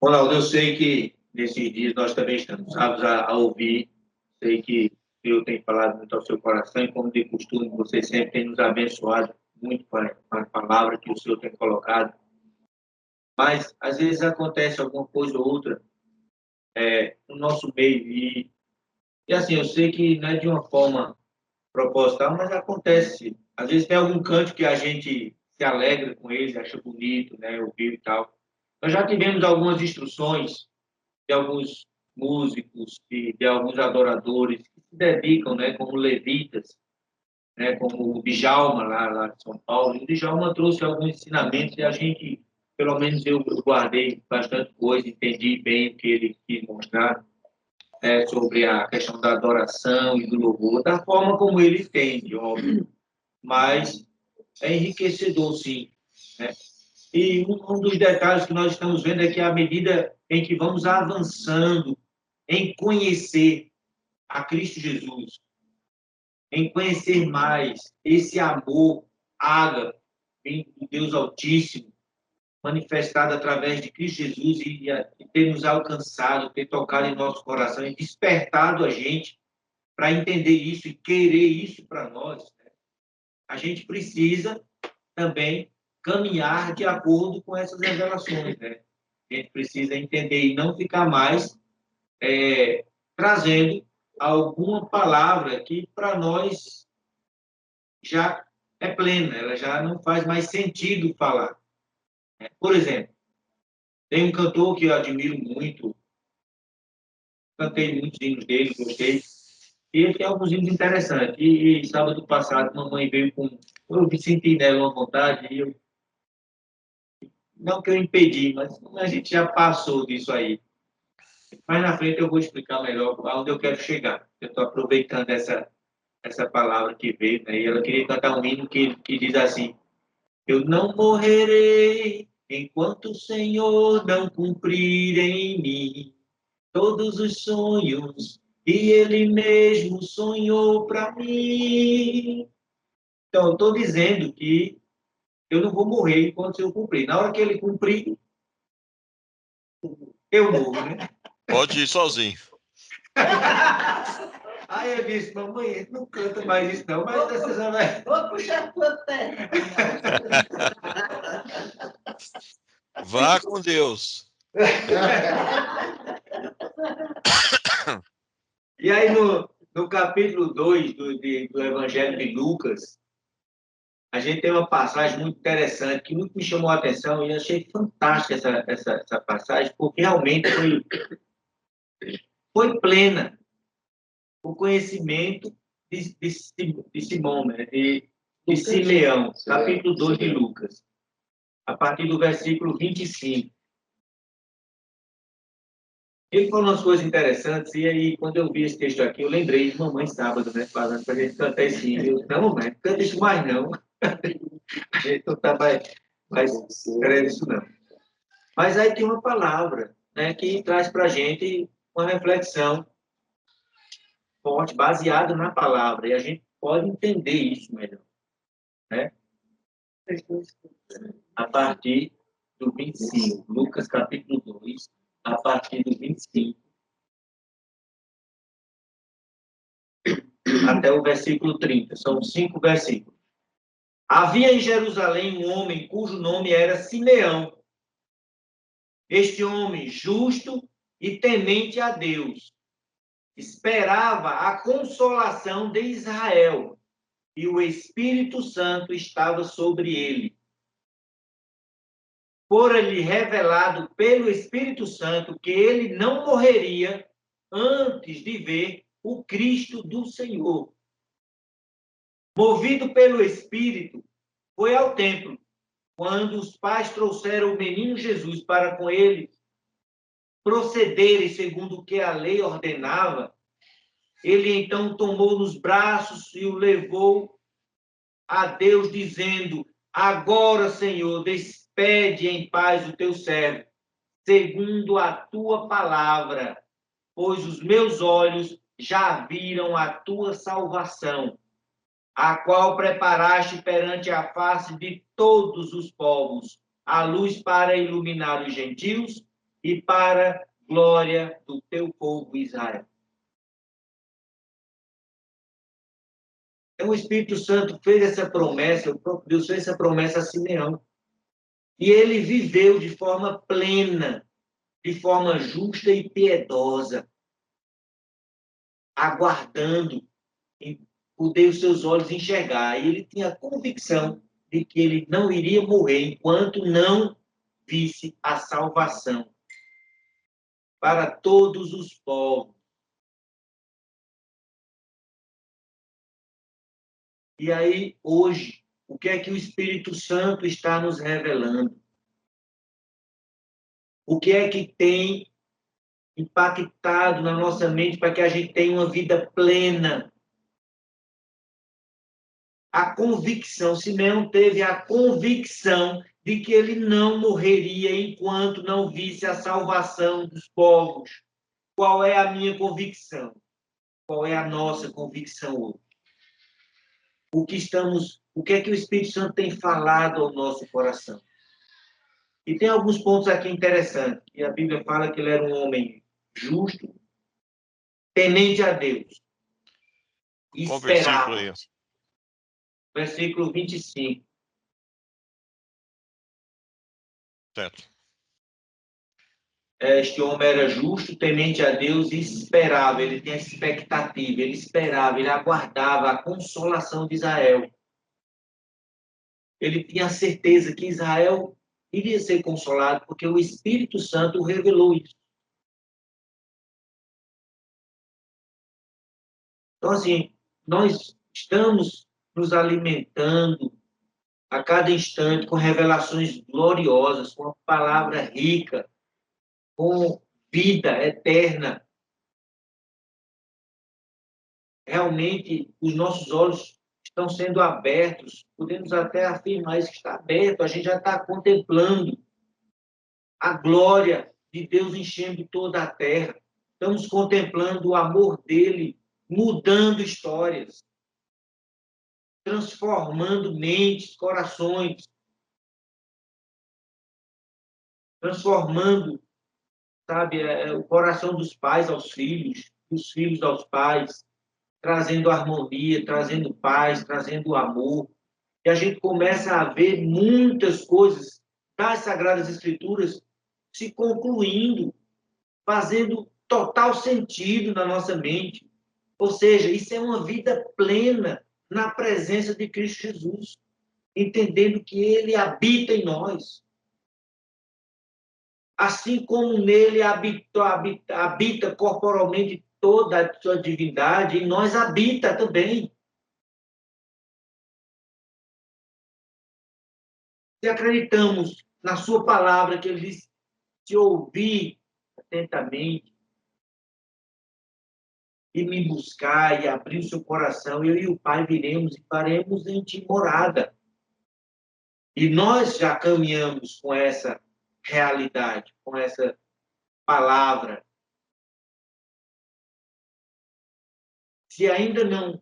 Ronaldo, eu sei que nesses dias nós também estamos aptos a ouvir, sei que Deus tem falado muito ao seu coração e, como de costume, você sempre tem nos abençoado muito com a palavra que o Senhor tem colocado, mas às vezes acontece alguma coisa ou outra no nosso meio e assim, eu sei que não é de uma forma proposital, mas acontece. Às vezes tem algum canto que a gente se alegra com ele, acha bonito, né, ouvir e tal. Nós já tivemos algumas instruções de alguns músicos, de alguns adoradores que se dedicam, né, como levitas, né, como o Djalma, lá de São Paulo. E o Djalma trouxe alguns ensinamentos e a gente, pelo menos eu guardei bastante coisa, entendi bem o que ele quis mostrar, né, sobre a questão da adoração e do louvor, da forma como ele entende, óbvio, mas é enriquecedor, sim, né? E um dos detalhes que nós estamos vendo é que à medida em que vamos avançando em conhecer a Cristo Jesus, em conhecer mais esse amor ágape do Deus Altíssimo, manifestado através de Cristo Jesus e ter nos alcançado, ter tocado em nosso coração e despertado a gente para entender isso e querer isso para nós, né? A gente precisa também caminhar de acordo com essas revelações, né? A gente precisa entender e não ficar mais trazendo alguma palavra que para nós já é plena, ela já não faz mais sentido falar. Por exemplo, tem um cantor que eu admiro muito, cantei muitos hinos dele, gostei, e ele tem alguns hinos interessantes. E sábado passado, mamãe veio com. Eu me senti nela uma vontade, e eu, não que eu impedi, mas a gente já passou disso aí. Mais na frente eu vou explicar melhor aonde eu quero chegar. Eu estou aproveitando essa palavra que veio, né? E ela queria cantar um hino que diz assim: eu não morrerei enquanto o Senhor não cumprir em mim todos os sonhos que Ele mesmo sonhou para mim. Então, eu estou dizendo que eu não vou morrer enquanto eu cumprir. Na hora que Ele cumprir, eu morro, né? Pode ir sozinho. Aí eu disse, mamãe, não canta mais isso não, mas essa vai... Vou puxar a tua terra. Vá com Deus. E aí, no capítulo 2 do Evangelho de Lucas, a gente tem uma passagem muito interessante, que muito me chamou a atenção, e eu achei fantástica essa passagem, porque realmente foi plena o conhecimento de Simão, né? de Simeão, capítulo 2 de Lucas, a partir do versículo 25. Ele falou umas coisas interessantes, e aí, quando eu vi esse texto aqui, eu lembrei de mamãe sábado, né, falando para a gente cantar esse hino. Eu, não, mamãe, não canta isso mais, não. A gente não está mais querendo isso, não. Mas aí tem uma palavra, né, que traz para a gente uma reflexão forte, baseada na palavra, e a gente pode entender isso melhor, né? A partir do 25, Lucas capítulo 2, a partir do 25, até o versículo 30. São 5 versículos. Havia em Jerusalém um homem cujo nome era Simeão. Este homem, justo e temente a Deus, esperava a consolação de Israel, e o Espírito Santo estava sobre ele. Fora-lhe revelado pelo Espírito Santo que ele não morreria antes de ver o Cristo do Senhor. Movido pelo Espírito, foi ao templo. Quando os pais trouxeram o menino Jesus para com ele procederem segundo o que a lei ordenava, ele então tomou nos braços e o levou a Deus, dizendo: agora, Senhor, despede em paz o teu servo, segundo a tua palavra, pois os meus olhos já viram a tua salvação, a qual preparaste perante a face de todos os povos, a luz para iluminar os gentios e para glória do teu povo Israel. Então, o Espírito Santo fez essa promessa, o próprio Deus fez essa promessa a Simeão. E ele viveu de forma plena, de forma justa e piedosa, aguardando poder os seus olhos enxergar. E ele tinha a convicção de que ele não iria morrer enquanto não visse a salvação para todos os povos. E aí, hoje, o que é que o Espírito Santo está nos revelando? O que é que tem impactado na nossa mente para que a gente tenha uma vida plena? A convicção, Simeão teve a convicção de que ele não morreria enquanto não visse a salvação dos povos. Qual é a minha convicção? Qual é a nossa convicção hoje? O que é que o Espírito Santo tem falado ao nosso coração? E tem alguns pontos aqui interessantes. E a Bíblia fala que ele era um homem justo, temente a Deus. Qual versículo Esperava. aí? Versículo 25. Certo. Este homem era justo, temente a Deus e esperava. Ele tinha expectativa, ele esperava, ele aguardava a consolação de Israel. Ele tinha certeza que Israel iria ser consolado, porque o Espírito Santo revelou isso. Então, assim, nós estamos nos alimentando a cada instante com revelações gloriosas, com a palavra rica, com vida eterna. Realmente, os nossos olhos estão sendo abertos, podemos até afirmar isso que está aberto, a gente já está contemplando a glória de Deus enchendo toda a terra. Estamos contemplando o amor dele, mudando histórias, transformando mentes, corações, transformando, sabe, o coração dos pais aos filhos, dos filhos aos pais, trazendo harmonia, trazendo paz, trazendo amor. E a gente começa a ver muitas coisas das Sagradas Escrituras se concluindo, fazendo total sentido na nossa mente. Ou seja, isso é uma vida plena na presença de Cristo Jesus, entendendo que Ele habita em nós. Assim como nele habita corporalmente toda a sua divindade, em nós habita também. Se acreditamos na sua palavra, que ele diz, se ouvir atentamente e me buscar e abrir o seu coração, eu e o Pai viremos e faremos em ti morada. E nós já caminhamos com essa realidade, com essa palavra. Se ainda não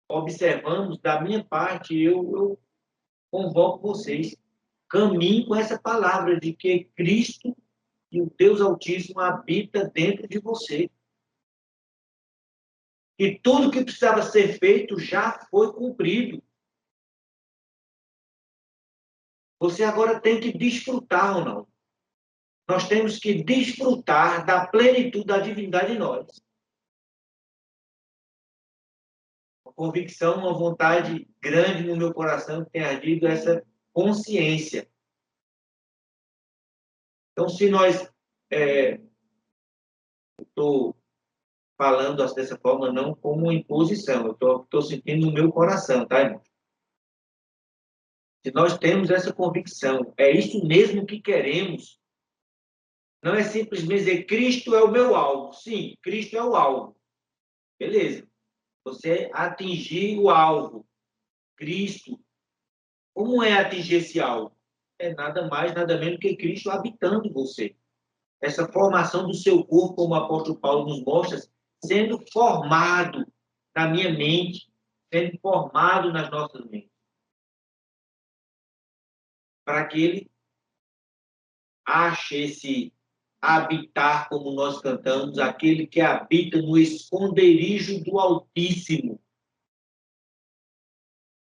observamos, da minha parte, eu convoco vocês, caminhem com essa palavra de que Cristo e o Deus Altíssimo habita dentro de você. E tudo que precisava ser feito já foi cumprido. Você agora tem que desfrutar, Ronaldo. Nós temos que desfrutar da plenitude da divindade em nós. Uma convicção, uma vontade grande no meu coração que tem ardido essa consciência. Então, se nós... estou falando dessa forma não como uma imposição, eu estou sentindo no meu coração, tá, irmão? Se nós temos essa convicção, é isso mesmo que queremos, não é simplesmente dizer Cristo é o meu alvo. Sim, Cristo é o alvo. Beleza. Você atingir o alvo, Cristo. Como é atingir esse alvo? É nada mais, nada menos que Cristo habitando em você. Essa formação do seu corpo, como o apóstolo Paulo nos mostra, sendo formado na minha mente, sendo formado nas nossas mentes. Para que ele ache esse habitar, como nós cantamos, aquele que habita no esconderijo do Altíssimo.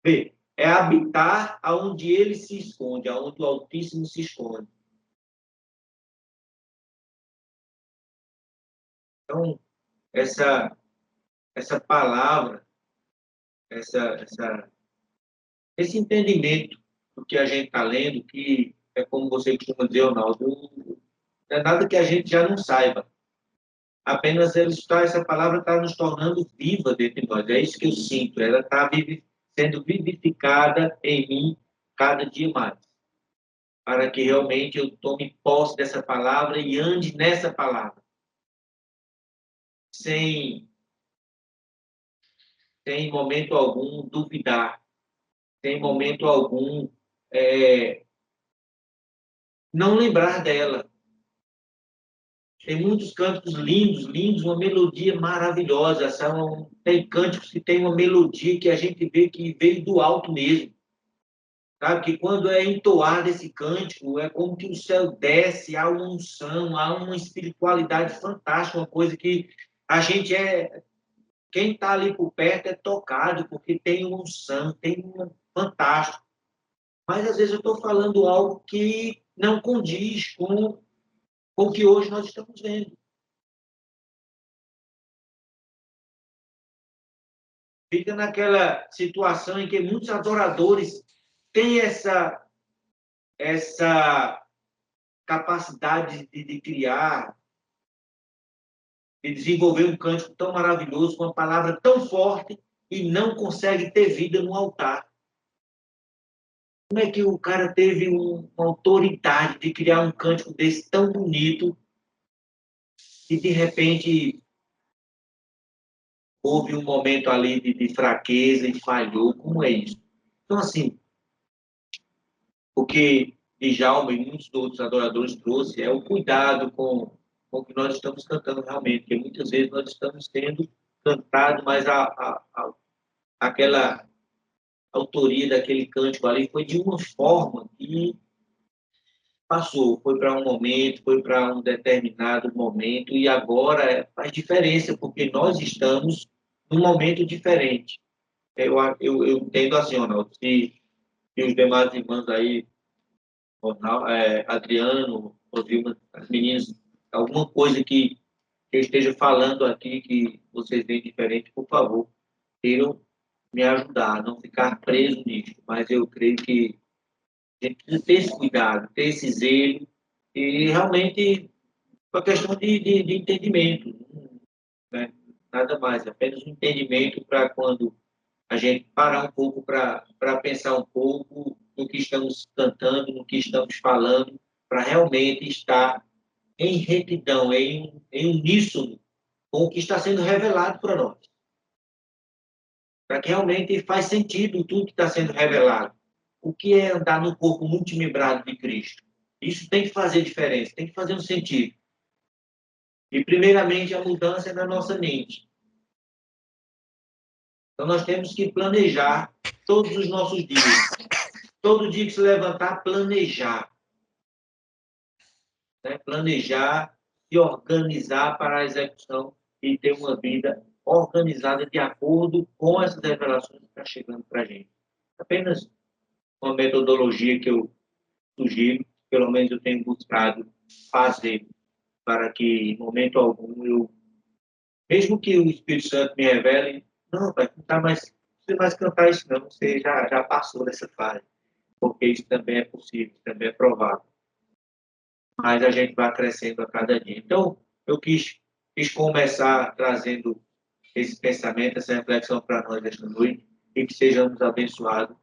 Vê, é habitar aonde ele se esconde, aonde o Altíssimo se esconde. Então, essa palavra, esse entendimento do que a gente está lendo, que é como você costuma dizer, Ronaldo, não é nada que a gente já não saiba. Apenas essa palavra está nos tornando viva dentro de nós. É isso que eu sinto. Ela está sendo vivificada em mim cada dia mais. Para que realmente eu tome posse dessa palavra e ande nessa palavra. Sem em momento algum duvidar. Sem em momento algum não lembrar dela. Tem muitos cânticos lindos, lindos, uma melodia maravilhosa. Tem cânticos que tem uma melodia que a gente vê que veio do alto mesmo. Sabe? Que quando é entoado esse cântico, é como que o céu desce, há uma unção, há uma espiritualidade fantástica, uma coisa que a gente quem está ali por perto é tocado, porque tem uma unção, tem um fantástico. Mas às vezes eu estou falando algo que não condiz com o que hoje nós estamos vendo. Fica naquela situação em que muitos adoradores têm essa capacidade de criar, de desenvolver um cântico tão maravilhoso, com uma palavra tão forte, e não consegue ter vida no altar. Como é que o cara teve uma autoridade de criar um cântico desse tão bonito e, de repente, houve um momento ali de fraqueza e falhou? Como é isso? Então, assim, o que Djalma e muitos outros adoradores trouxe é o cuidado com o que nós estamos cantando realmente, porque muitas vezes nós estamos tendo cantado, mas aquela autoria daquele cântico ali foi de uma forma que passou, foi para um momento, foi para um determinado momento, e agora faz diferença, porque nós estamos num momento diferente. Eu entendo assim, Ronaldo, se os demais irmãos aí, Adriano, Rodrigo, as meninas, alguma coisa que eu esteja falando aqui que vocês veem diferente, por favor, queiram me ajudar, não ficar preso nisso. Mas eu creio que a gente precisa ter esse cuidado, ter esse zelo, e realmente uma questão de entendimento, né? Nada mais, apenas um entendimento para quando a gente parar um pouco para pensar um pouco no que estamos cantando, no que estamos falando, para realmente estar em retidão, em uníssono com o que está sendo revelado para nós. Para que realmente faz sentido tudo que está sendo revelado. O que é andar no corpo multimembrado de Cristo? Isso tem que fazer diferença, tem que fazer um sentido. E, primeiramente, a mudança é na nossa mente. Então, nós temos que planejar todos os nossos dias. Todo dia que se levantar, planejar. Né? Planejar, se organizar para a execução e ter uma vida organizada de acordo com essas revelações que estão chegando para a gente. Apenas uma metodologia que eu sugiro, pelo menos eu tenho buscado fazer, para que, em momento algum, mesmo que o Espírito Santo me revele, não, pai, não está mais, você vai cantar isso não, você já passou dessa fase, porque isso também é possível, também é provável. Mas a gente vai crescendo a cada dia. Então, eu quis começar trazendo esse pensamento, essa reflexão para nós esta noite, e que sejamos abençoados